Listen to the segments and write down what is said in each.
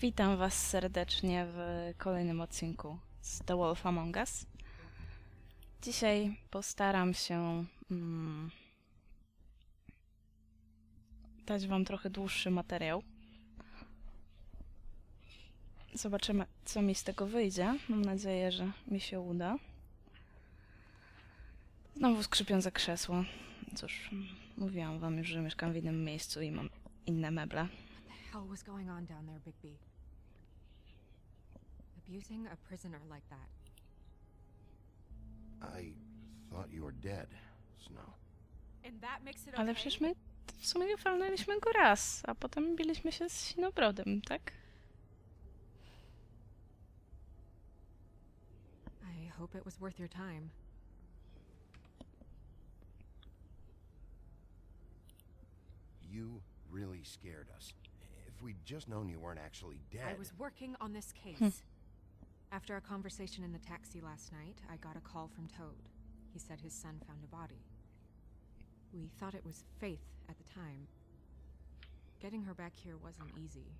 Witam Was serdecznie w kolejnym odcinku z The Wolf Among Us. Dzisiaj postaram się dać Wam trochę dłuższy materiał. Zobaczymy, co mi z tego wyjdzie. Mam nadzieję, że mi się uda. Znowu skrzypiące krzesło. Cóż, mówiłam Wam już, że mieszkam w innym miejscu i mam inne meble. What was going on down there, Bigby? Abusing a prisoner like that. I thought you were dead, Snow. And that makes it Ale okay? przecież my w sumie walnęliśmy go raz, a potem biliśmy się z Sinobrodem, tak? I hope it was worth your time. You really scared us. If we'd just known you weren't actually dead. I was working on this case. After a conversation in the taxi last night, I got a call from Toad. He said his son found a body. We thought it was Faith at the time. Getting her back here wasn't easy,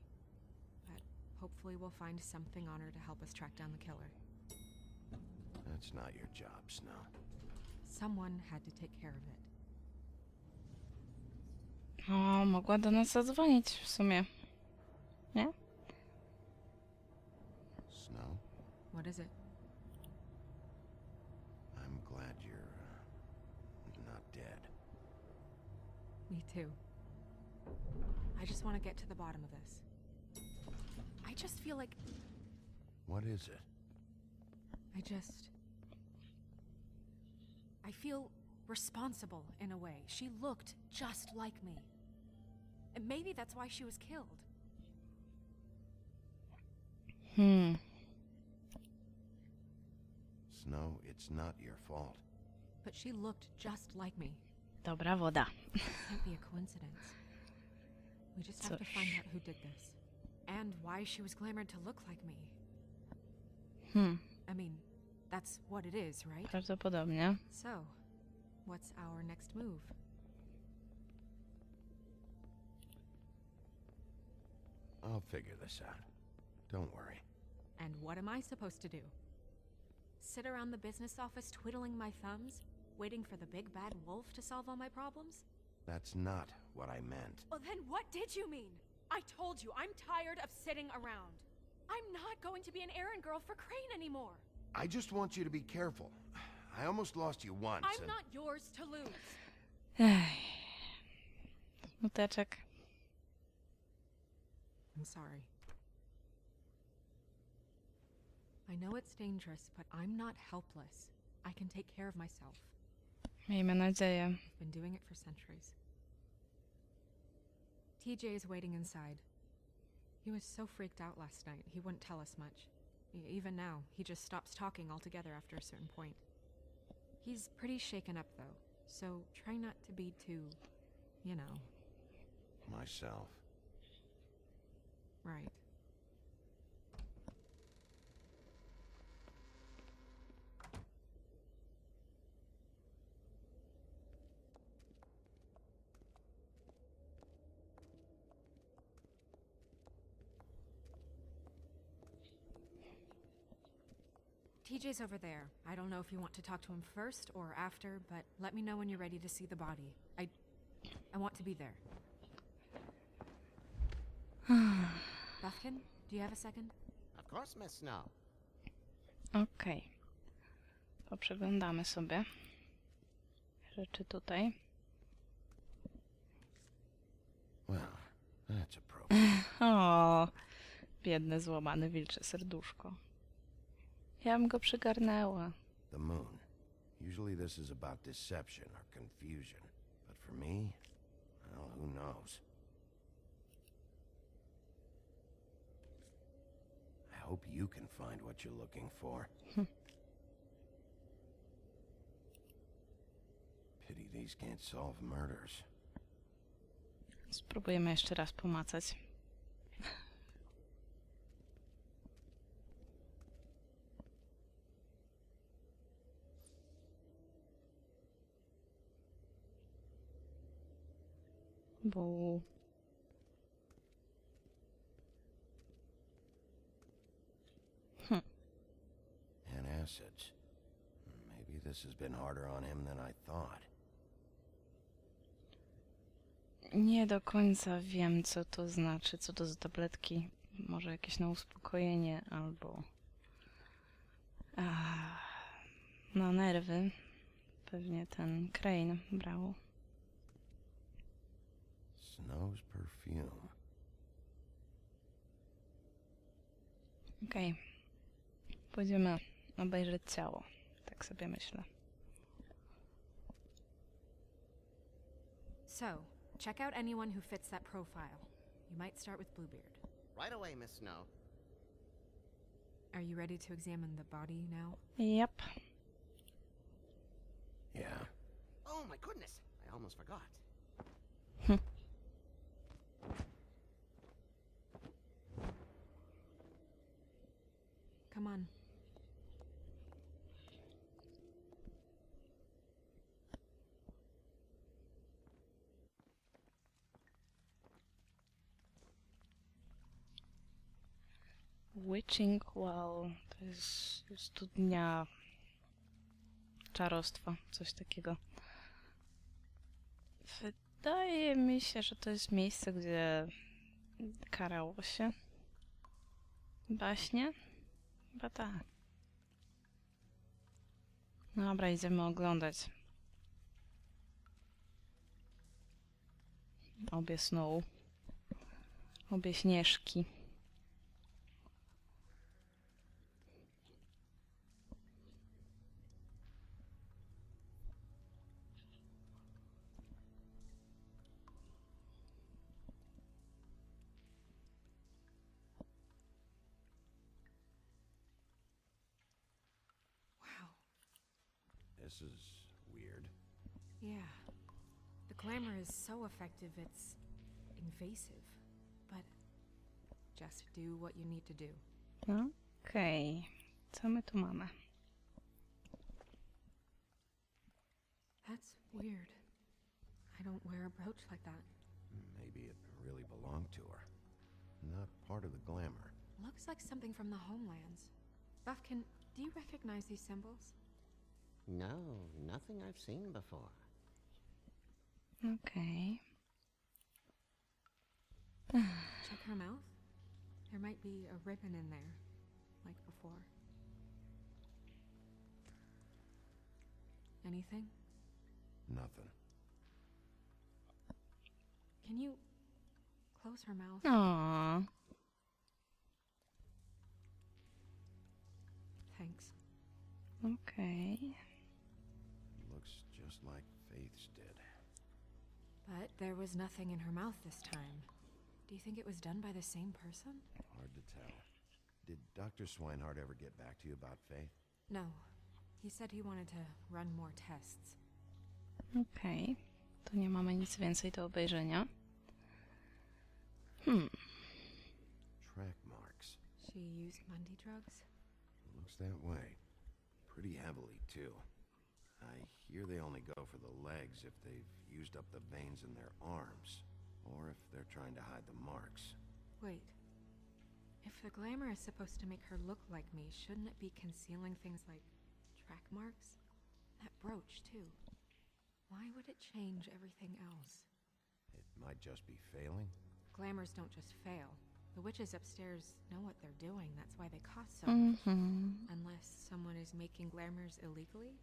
but hopefully we'll find something on her to help us track down the killer. That's not your job, Snow. Someone had to take care of it. O, mogła do nas zadzwonić w sumie. Nie? Snow, What is it? I'm glad you're not dead. Me too. I just want to get to the bottom of this. I just feel like What is it? I feel responsible in a way. She looked just like me. And maybe that's why she was killed. Snow, it's not your fault. But she looked just like me. Dobra woda. Can't be a coincidence. We just have to find Cóż. out who did this. And why she was glamored to look like me. I mean, that's what it is, right? Prawdopodobnie. So, what's our next move? I'll figure this out. Don't worry. And what am I supposed to do? Sit around the business office twiddling my thumbs, waiting for the big bad wolf to solve all my problems? That's not what I meant. Well, then what did you mean? I told you, I'm tired of sitting around. I'm not going to be an errand girl for Crane anymore. I just want you to be careful. I almost lost you once. I'm not yours to lose. Ech. Smuteczek. I'm sorry. I know it's dangerous, but I'm not helpless. I can take care of myself. Miejmy nadzieję. I've been doing it for centuries. TJ is waiting inside. He was so freaked out last night, he wouldn't tell us much. Even now, he just stops talking altogether after a certain point. He's pretty shaken up, though, so try not to be too, you know. Myself. Right. TJ's over there. I don't know if you want to talk to him first or after, but let me know when you're ready to see the body. I want to be there. Buffkin, do you have a second? Of course, Miss Snow. Okej. To przeglądamy sobie rzeczy tutaj. Well, that's appropriate. O, biedne, złamane wilcze serduszko. Ja bym go przygarnęła. The moon. Usually this is about deception or confusion. But for me, well, who knows? I hope you can find what you're looking for. Pity these can't solve murders. Spróbujemy jeszcze raz pomacać. Bo acids. Maybe this has been harder on him than I thought. Nie do końca wiem, co to znaczy, co to za tabletki. Może jakieś na uspokojenie, albo na nerwy. Pewnie ten Crane brał. Snow's perfume. Okej. Pójdziemy obejrzeć ciało. Tak sobie myślę. So, check out anyone who fits that profile. You might start with Bluebeard. Right away, Miss Snow. Are you ready to examine the body now? Yep. Yeah. Oh my goodness, I almost forgot. Come on. Witching Well. To jest studnia czarostwa. Coś takiego. Wydaje mi się, że to jest miejsce, gdzie karało się baśnie. Chyba tak. Dobra, idziemy oglądać. Obie Snow. Obie Śnieżki. Wow. This is weird. Yeah. The glamour is so effective, it's invasive. But just do what you need to do. Okej. Co my tu mamy? That's weird. I don't wear a brooch like that. Maybe it really belonged to her. Not part of the glamour. Looks like something from the homelands. Buffkin, do you recognize these symbols? No, nothing I've seen before. Okej. Check her mouth. There might be a ribbon in there, like before. Anything? Nothing. Can you close her mouth? Aww. Thanks. Okej. Looks just like Faith's did. But there was nothing in her mouth this time. Do you think it was done by the same person? Hard to tell. Did Dr. Swinehart ever get back to you about Faith? No. He said he wanted to run more tests. Okej. Tu nie mamy nic więcej do obejrzenia. Track marks. She used Mundy drugs? Looks that way. Pretty heavily, too. I hear they only go for the legs if they've used up the veins in their arms, or if they're trying to hide the marks. Wait. If the glamour is supposed to make her look like me, shouldn't it be concealing things like track marks? That brooch, too. Why would it change everything else? It might just be failing. Glamours don't just fail. The witches upstairs know what they're doing. That's why they cost so much. Unless someone is making glamours illegally?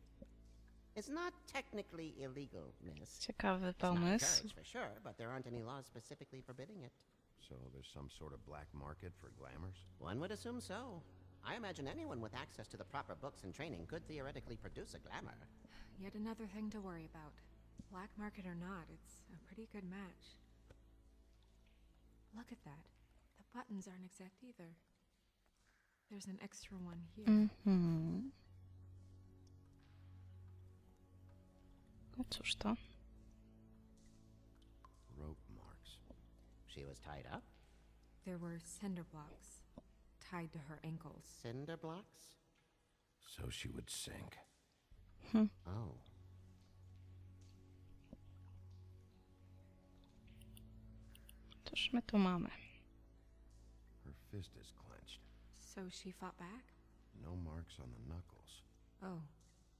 It's not technically illegal, miss. Ciekawy It's not pomysł. encouraged for sure, but there aren't any laws specifically forbidding it. So there's some sort of black market for glamours? One would assume so. I imagine anyone with access to the proper books and training could theoretically produce a glamour. Yet another thing to worry about. Black market or not, it's a pretty good match. Look at that. The buttons aren't exact either. There's an extra one here. No cóż to? Rope marks. She was tied up? There were cinder blocks tied to her ankles. Cinder blocks? So she would sink. Oh. Cóż my tu mamy? Her fist is clenched. So she fought back? no marks on the knuckles. Oh,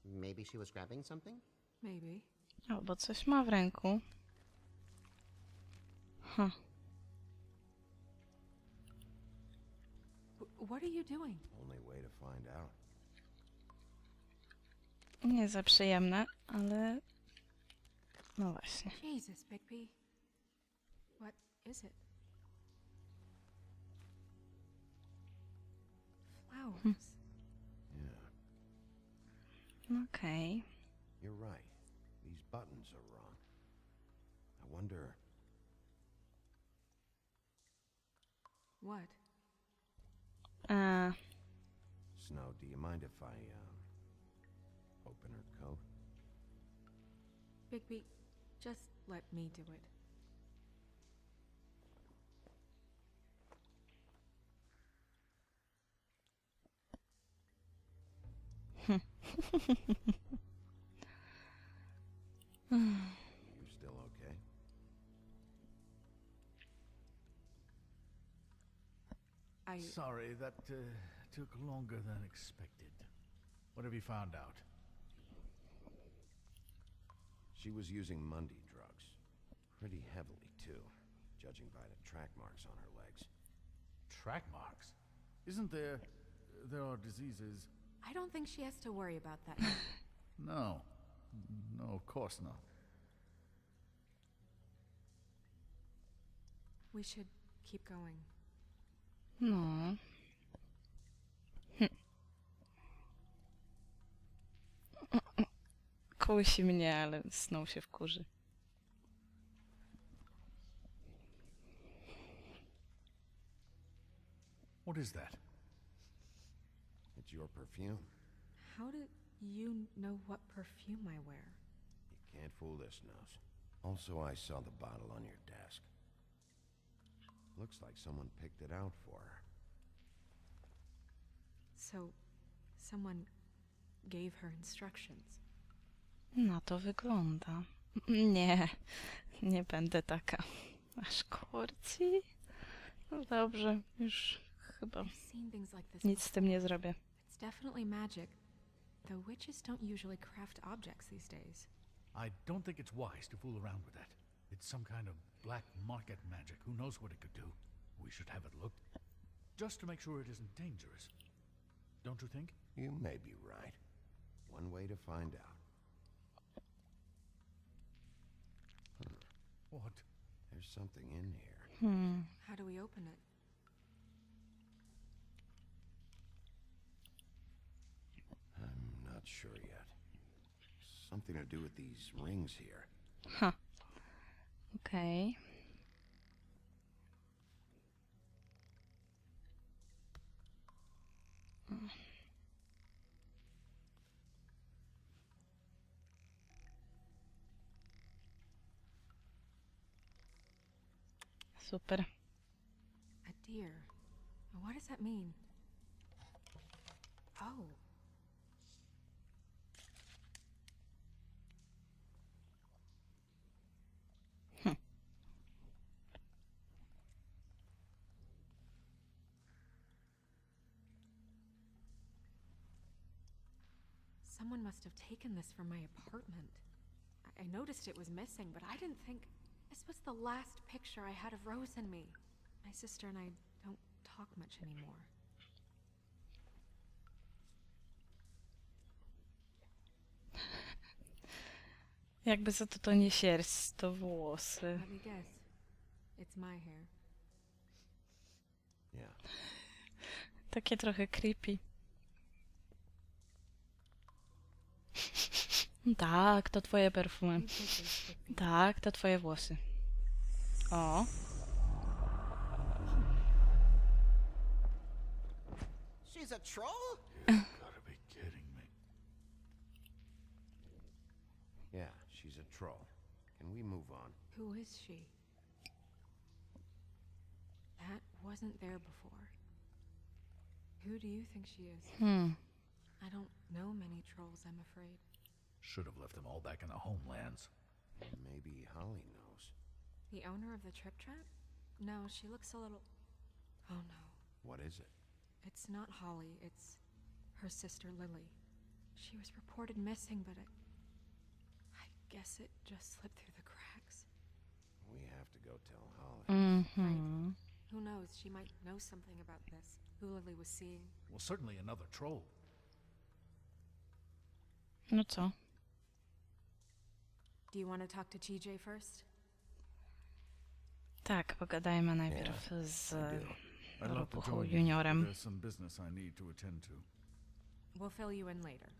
Maybe she was grabbing something? maybe. Albo coś ma w ręku. Huh. What are you doing? Only way to find out. Nie za przyjemne, ale... No właśnie. Jesus, Bigby. What is it? Flowers. Yeah, Okej. you're right. These buttons are wrong. I wonder... What? Snow, do you mind if I, open her coat? Bigby, just let me do it. You still okay? Sorry, that took longer than expected. What have you found out? She was using Mundy drugs. Pretty heavily, too, judging by the track marks on her legs. Track marks? Isn't there... there are diseases... I don't think she has to worry about that. No. No, of course not. We should keep going. No. Kusi mnie, ale Snow się wkurzy. What is that? It's your perfume. How do you know what perfume I wear? You can't fool this nose. Also, I saw the bottle on your desk. Looks like someone picked it out for her. So, someone gave her instructions. Na to wygląda. Nie, nie będę taka. Aż korci. No dobrze, już chyba I've seen things like this nic z tym nie zrobię. It's definitely magic, though witches don't usually craft objects these days. I don't think it's wise to fool around with that. It's some kind of black market magic. Who knows what it could do? We should have it looked. Just to make sure it isn't dangerous. Don't you think? You may be right. One way to find out. What? There's something in here. How do we open it? I'm not sure yet. Something to do with these rings here. Ha. Okej. Super. A deer. What does that mean? Oh. Someone must have taken this from my apartment. I noticed it was missing, but I didn't think... This was the last picture I had of Rose and me. My sister and I don't talk much anymore. Jakby za to nie sierść, to włosy. Let me guess. It's my hair. Yeah. Takie trochę creepy. Tak, to twoje perfumy. You did this, Bigby. Tak, to twoje włosy. O. She's a troll? Gotta be kidding me. Yeah, she's a troll. Can we move on? Who is she? That wasn't there before. Who do you think she is? I don't know many trolls, I'm afraid. Should have left them all back in the homelands. Maybe Holly knows. The owner of the Trip Trap? No, she looks a little... Oh no. What is it? It's not Holly, it's Her sister Lily. She was reported missing, but I guess it just slipped through the cracks. We have to go tell Holly. Mhm. Who knows? She might know something about this. Who Lily was seeing. Well, certainly another troll. No co? Do you want to talk to TJ first? Tak, pogadajmy najpierw z I'd love to Ropuchą join you, but juniorem. there's some business I need to attend to. We'll fill you in later.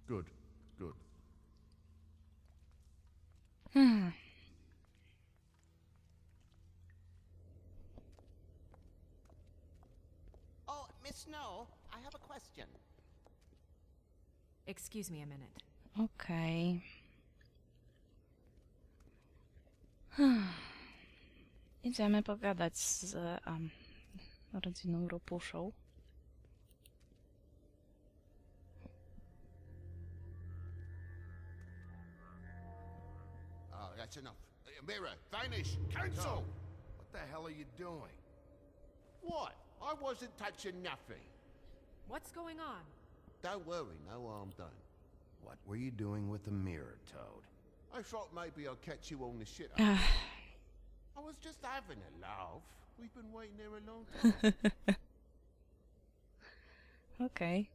Good, good. Oh, Miss Snow, I have a question. Excuse me a minute. Okej. Idziemy pogadać z rodziną Ropuszą. Oh, that's enough. Mirror, vanish, cancel! What the hell are you doing? What? I wasn't touching nothing. What's going on? Don't worry, no harm done. What were you doing with the mirror, Toad? I thought maybe I'd catch you on the shit. I was just having a laugh. We've been waiting there a long time. Okej.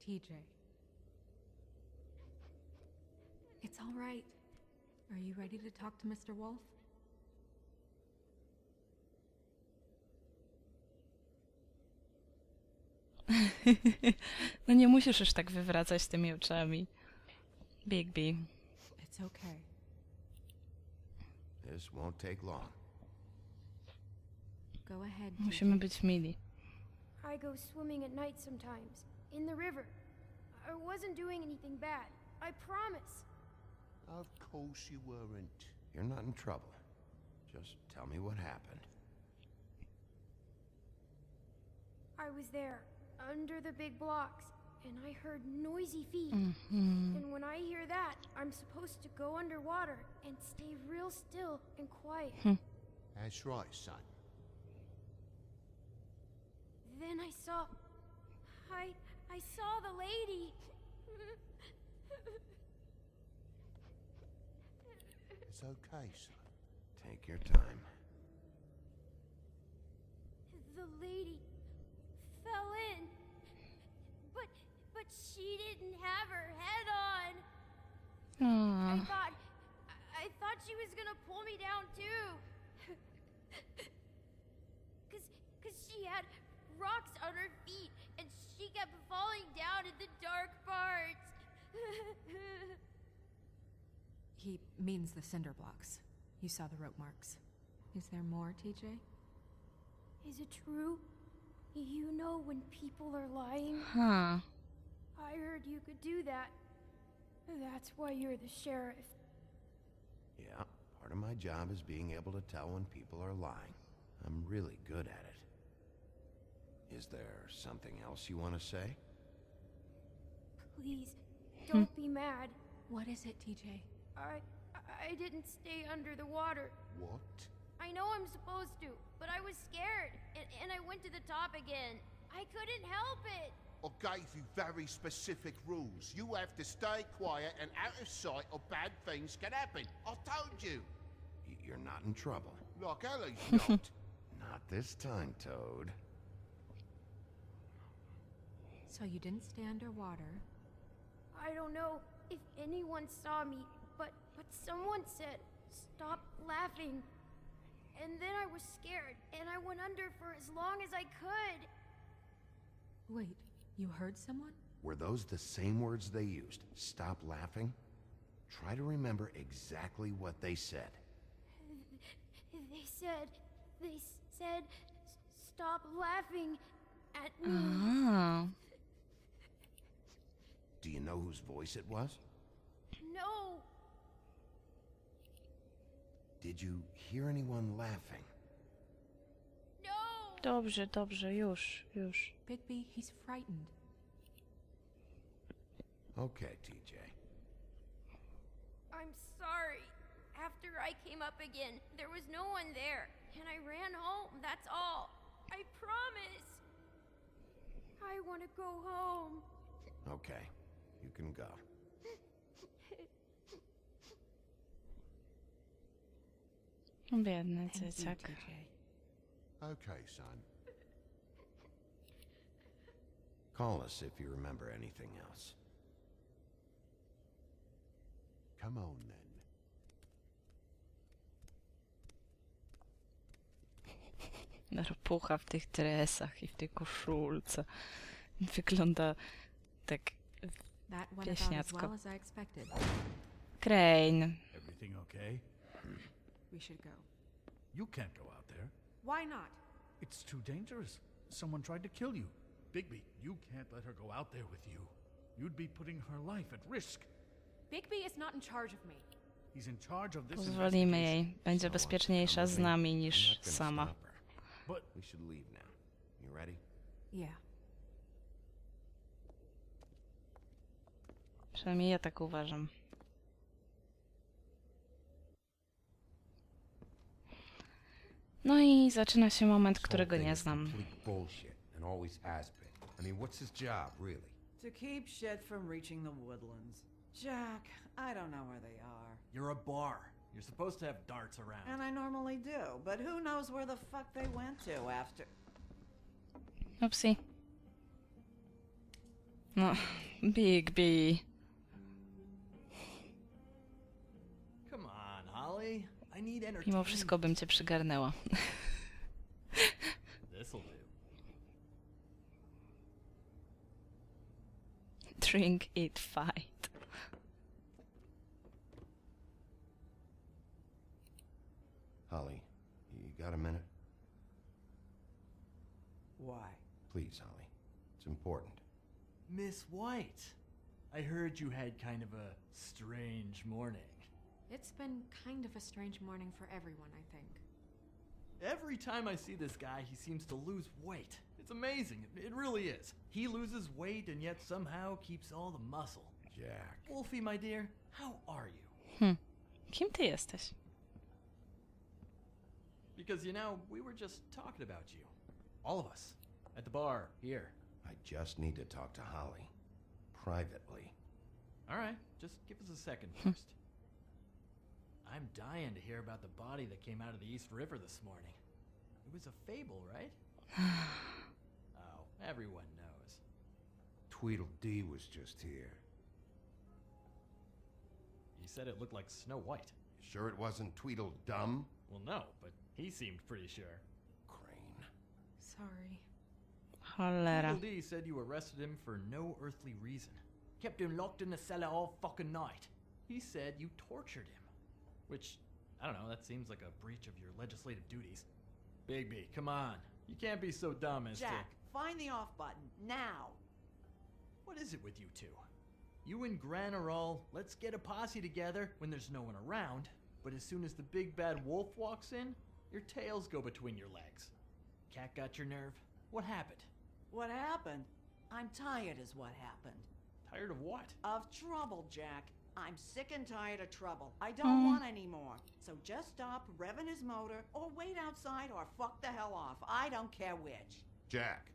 TJ. It's all right. Are you ready to talk to Mr. Wolf? No nie musisz już tak wywracać tymi oczami. Bigby. It's okay. This won't take long. Go ahead, Musimy TJ. być mili. I go swimming at night sometimes, in the river. I wasn't doing anything bad. I promise. Of course you weren't. You're not in trouble. Just tell me what happened. I was there, under the big blocks, and I heard noisy feet. And when I hear that, I'm supposed to go underwater and stay real still and quiet. That's right, son. Then I saw the lady. It's okay, son. Take your time. The lady fell in. But she didn't have her head on. Aw. I thought she was gonna pull me down too. Cause she had rocks on her feet and she kept falling down in the dark parts. He means the cinder blocks. You saw the rope marks. Is there more, TJ? Is it true? You know when people are lying? Huh. I heard you could do that. That's why you're the sheriff. Yeah, part of my job is being able to tell when people are lying. I'm really good at it. Is there something else you want to say? Please, don't be mad. What is it, TJ? I didn't stay under the water. What? I know I'm supposed to, but I was scared, and I went to the top again. I couldn't help it. I gave you very specific rules. You have to stay quiet and out of sight or bad things can happen. I told you. You're not in trouble. Like Ellie's not. Not this time, Toad. So you didn't stay underwater. I don't know if anyone saw me, but someone said, stop laughing. And then I was scared, and I went under for as long as I could. Wait, you heard someone? Were those the same words they used? Stop laughing? Try to remember exactly what they said. They said, stop laughing at me. Oh. Do you know whose voice it was? No, Did you hear anyone laughing? no. Dobrze, dobrze, już. Bigby, he's frightened. Okay, TJ. I'm sorry. After I came up again, there was no one there, and I ran home, that's all. I promise. I want to go home. Okay, you can go. Biedny dzieciak. Okay, son. Call us if you remember anything else. Come on, then. Ropucha w tych dresach i w tej koszulce. Wygląda tak That went about as pieśniacko. well as I expected. Crane. Everything okay? We should go. You can't go out there. Why not? It's too dangerous. Someone tried to kill you. Bigby, you can't let her go out there with you. You'd be putting her life at risk. Bigby is not in charge of me. He's in charge of this Pozwolimy jej. investigation. Będzie bezpieczniejsza z nami niż sama. But We should leave now. You ready? Yeah. Przynajmniej ja tak uważam. No i zaczyna się moment, którego nie znam. Complete bullshit, and always has been. I mean, what's his job, really? To keep shit from reaching the woodlands. Jack, I don't know where they are. You're a bar. You're supposed to have darts around. And I normally do, but who knows where the fuck they went to after... Upsi. No, Bigby. Come on, Holly. I need entertainment. Mimo wszystko bym cię przygarnęła. This'll do. Drink, eat, fight. Holly, you got a minute? Why? Please, Holly. It's important. Miss White. I heard you had kind of a strange morning. It's been kind of a strange morning for everyone, I think. Every time I see this guy, he seems to lose weight. It's amazing. It really is. He loses weight and yet somehow keeps all the muscle. Jack. Wolfie, my dear, how are you? Kim ty jesteś? Because, you know, we were just talking about you. All of us. At the bar, here. I just need to talk to Holly. Privately. All right, just give us a second first. I'm dying to hear about the body that came out of the East River this morning. It was a fable, right? Oh, everyone knows. Tweedledee was just here. He said it looked like Snow White. You sure it wasn't Tweedledum? Well, no, but he seemed pretty sure. Crane. Sorry. Cholera. Tweedledee said you arrested him for no earthly reason. Kept him locked in the cellar all fucking night. He said you tortured him. Which, I don't know, that seems like a breach of your legislative duties. Bigby, come on. You can't be so dumb as Jack, find the off button, now! What is it with you two? You and Gran are all, let's get a posse together when there's no one around, but as soon as the big bad wolf walks in, your tails go between your legs. Cat got your nerve? What happened? What happened? I'm tired is what happened. Tired of what? Of trouble, Jack. I'm sick and tired of trouble. I don't want any more. So just stop revving his motor, or wait outside, or fuck the hell off. I don't care which. Jack.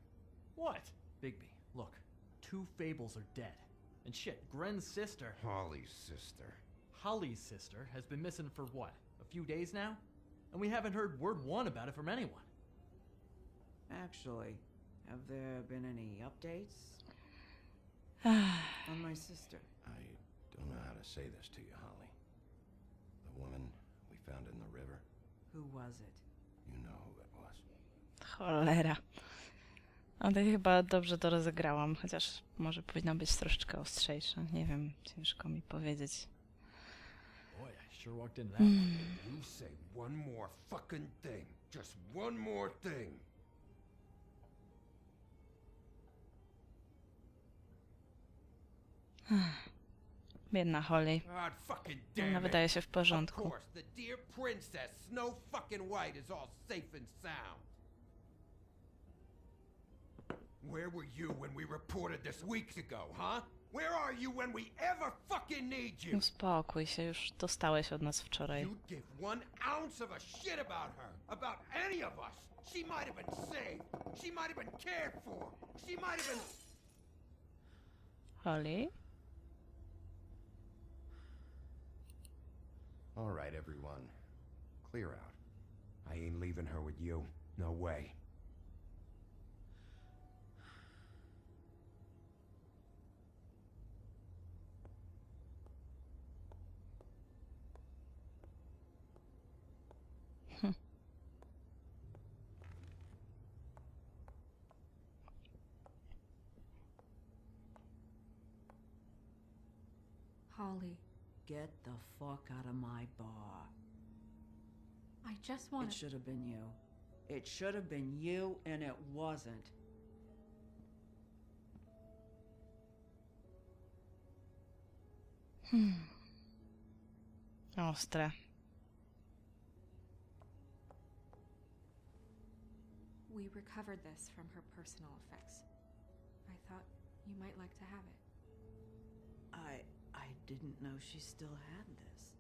What? Bigby, look. 2 Fables are dead. And shit, Gren's sister, Holly's sister. Holly's sister, has been missing for what? A few days now? And we haven't heard word one about it from anyone. Actually, have there been any updates on my sister? I don't know how to say this to you, Holly. The woman we found in the river, Who was it? you know who it was. Cholera. Ale chyba dobrze to rozegrałam, chociaż może powinna być troszeczkę ostrzejsza. Nie wiem, ciężko mi powiedzieć. Boy, I sure walked into that. You say one more fucking thing. Just one more thing. Biedna Holly. God fucking Ona damn it. wydaje się w Of porządku. course, the dear princess, Snow fucking White, is all safe and sound. Where were you when we reported this weeks ago, huh? Where are you when we ever fucking need you? Uspokój się, już dostałeś od nas wczoraj. You'd give 1 ounce of a shit about her, about any of us. She might have been saved. She might have been cared for. She might have been... Holly? All right, everyone. Clear out. I ain't leaving her with you. No way. Holly, Get the fuck out of my bar. I just It want should have been you. It should have been you, and it wasn't. Ostre. We recovered this from her personal effects. I thought you might like to have it. I didn't know she still had this.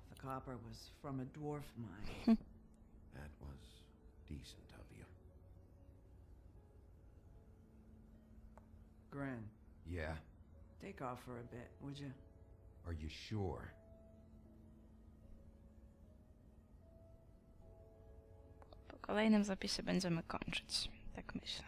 The copper was from a dwarf mine. That was decent of you. Gren, Yeah? take off for a bit, would you? Are you sure? Po kolejnym zapisie będziemy kończyć. Tak myślę.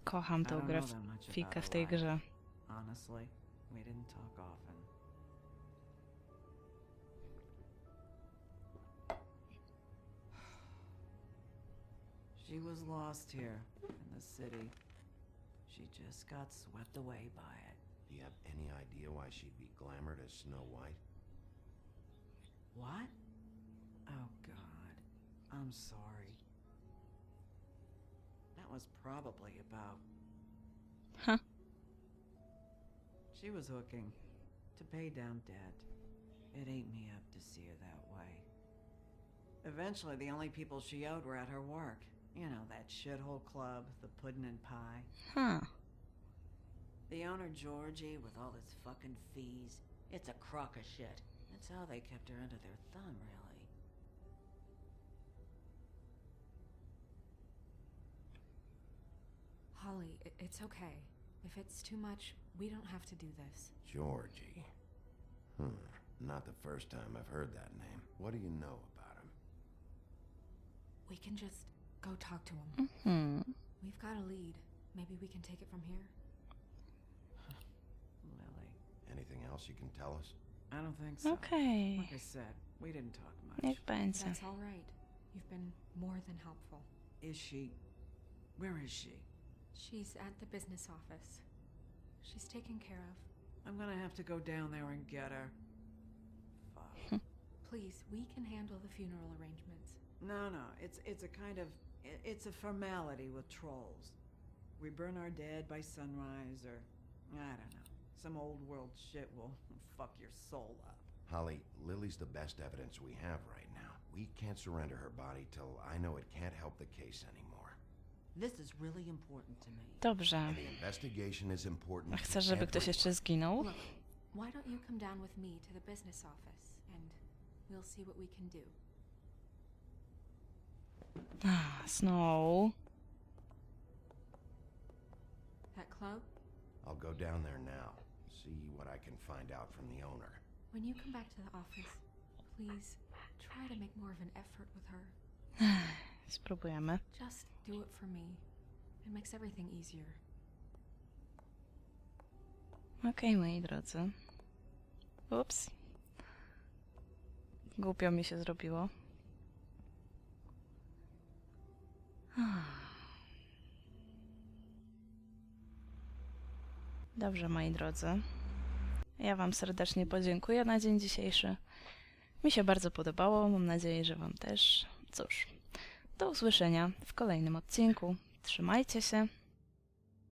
Kocham I tą don't know grafikę that much about w tej her grze. life. Honestly, we didn't talk often. She was lost here in the city. She just got swept away by it. Do you have any idea why she'd be glamored as Snow White? What? Oh, God. I'm sorry. That was probably about... Huh. She was hooking to pay down debt. It ate me up to see her that way. Eventually, the only people she owed were at her work. You know, that shithole club, the Puddin' and Pie. Huh. The owner, Georgie, with all his fucking fees. It's a crock of shit. That's how they kept her under their thumb, really. Holly, it's okay. If it's too much, we don't have to do this. Georgie. Not the first time I've heard that name. What do you know about him? We can just go talk to him. Hmm. We've got a lead. Maybe we can take it from here. Lily. Anything else you can tell us? I don't think so. Okej. Like I said, we didn't talk much. Niech będzie. That's all right. You've been more than helpful. Is she... Where is she? She's at the business office. She's taken care of. I'm gonna have to go down there and get her. Fuck. Please, we can handle the funeral arrangements. No, it's a kind of... It's a formality with trolls. We burn our dead by sunrise, or... I don't know. Some old world shit will fuck your soul up. Holly, Lily's the best evidence we have right now. We can't surrender her body till I know it can't help the case anymore. This is really important to me. Dobrze. And the investigation is important. A chcesz, żeby ktoś jeszcze zginął? Look, why don't you come down with me to the business office, and we'll see what we can do. Snow. That club? I'll go down there now. See what I can find out from the owner. When you come back to the office, please try to make more of an effort with her. Spróbujemy. Just do it for me. It makes everything easier. Okej, moi drodzy. Ups. Głupio mi się zrobiło. Dobrze, moi drodzy. Ja wam serdecznie podziękuję na dzień dzisiejszy. Mi się bardzo podobało, mam nadzieję, że wam też. Cóż, do usłyszenia w kolejnym odcinku. Trzymajcie się.